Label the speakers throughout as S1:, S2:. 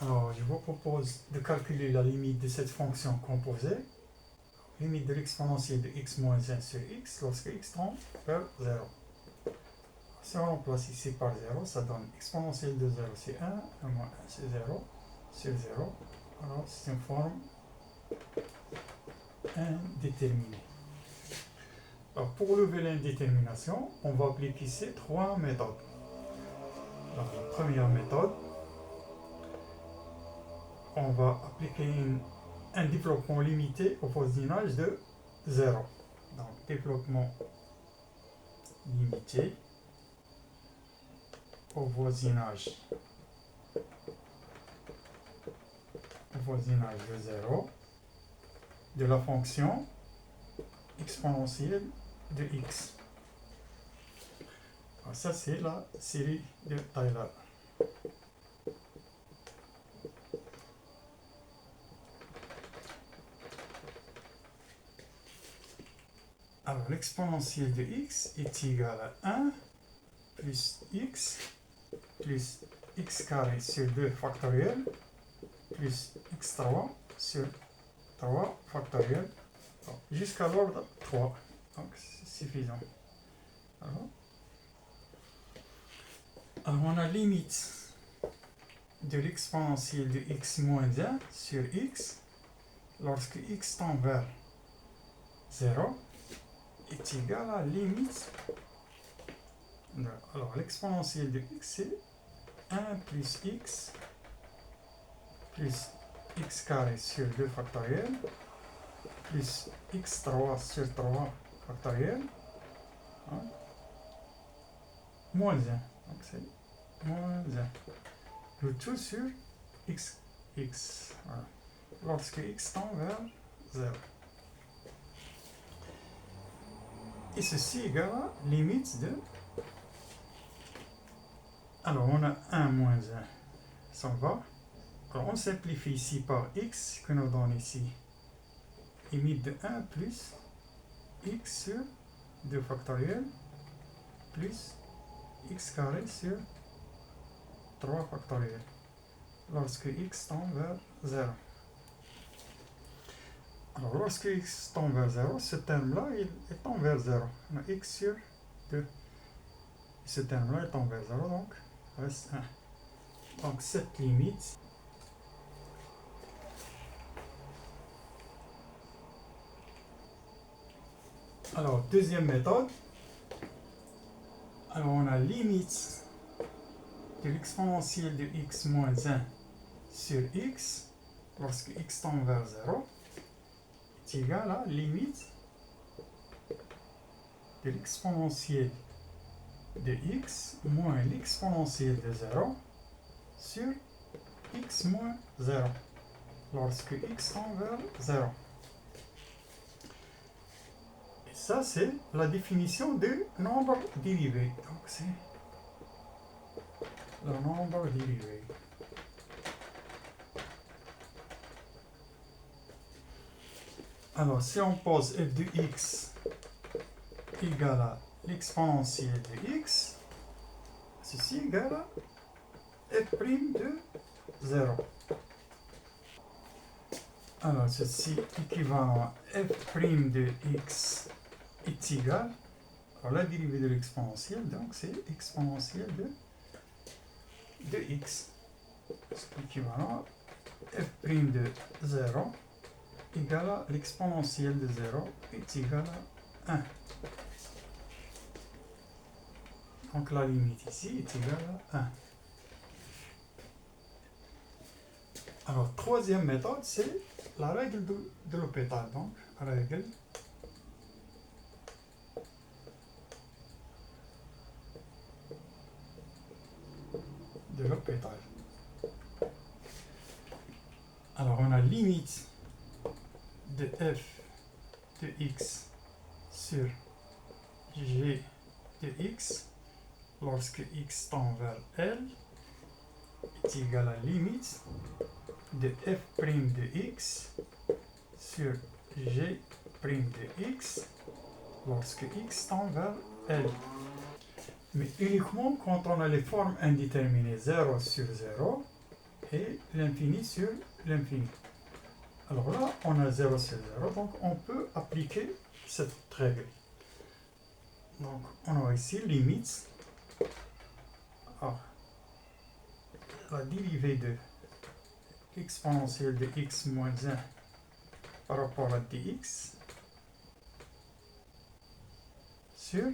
S1: Alors, je vous propose de calculer la limite de cette fonction composée, limite de l'exponentielle de x moins 1 sur x lorsque x tend vers 0. Si on remplace ici par 0, ça donne exponentielle de 0, c'est 1, 1 moins 1, c'est 0, sur 0. Alors, c'est une forme indéterminée. Alors, pour lever l'indétermination, on va appliquer ces trois méthodes. Alors, la première méthode, on va appliquer un développement limité au voisinage de 0. Donc, développement limité au voisinage de 0 de la fonction exponentielle de x. Alors, ça, c'est la série de Taylor. Alors, l'exponentielle de x est égale à 1 plus x carré sur 2 factoriel plus x3 sur 3 factoriel jusqu'à l'ordre 3. Donc, c'est suffisant. Alors, on a limite de l'exponentielle de x moins 1 sur x lorsque x tend vers 0 est égal à limite. Alors, l'exponentielle de x, c'est 1 plus x carré sur 2 factoriel plus x3 sur 3 factoriel moins 1. Donc, c'est moins 1. Le tout sur x. Voilà. Lorsque x tend vers 0. Et ceci égale à limite de... Alors, on a 1 moins 1. Ça va. Alors, on simplifie ici par x, que nous donne ici limite de 1 plus x sur 2 factoriel plus x carré sur 3 factoriel lorsque x tend vers 0. Alors, lorsque x tend vers 0, ce terme-là, il tend vers 0. On a x sur 2. Ce terme-là, il tend vers 0, donc reste 1. Donc, cette limite alors, deuxième méthode. Alors, on a limite de l'exponentielle de x moins 1 sur x lorsque x tend vers 0 est égal à limite de l'exponentielle de x moins l'exponentielle de 0 sur x moins 0 lorsque x tend vers 0. Et ça, c'est la définition du nombre dérivé. Donc, c'est le nombre dérivé. Alors, si on pose f de x égale à l'exponentielle de x, ceci égale à f' de 0. Alors, ceci équivalent à f' de x est égal à la dérivée de l'exponentielle, donc c'est exponentielle de x. C'est équivalent à f' de 0 égale à l'exponentielle de 0 est égale à 1. Donc la limite ici est égale à 1. Alors, troisième méthode, c'est la règle de L'Hopital. Donc, règle de L'Hopital. Alors, on a limite de f de x sur g de x lorsque x tend vers L est égal à limite de f' de x sur g' de x lorsque x tend vers L. Mais uniquement quand on a les formes indéterminées 0 sur 0 et l'infini sur l'infini. Alors là, on a 0 sur 0, donc on peut appliquer cette règle. Donc on a ici limite. Alors, la dérivée de exponentielle de x moins 1 par rapport à dx sur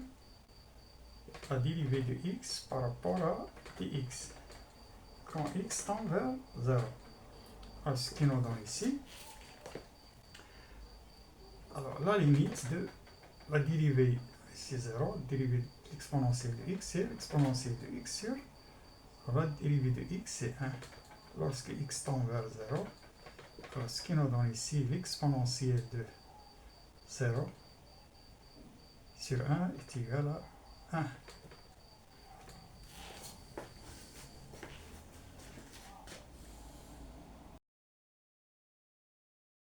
S1: la dérivée de x par rapport à dx quand x tend vers 0. Alors, ce qui nous donne ici, alors la limite de la dérivée, c'est 0, dérivée de l'exponentielle de x, c'est l'exponentielle de x sur la dérivée de x, c'est 1. Lorsque x tend vers 0, alors ce qui nous donne ici, l'exponentielle de 0 sur 1 est égal à 1.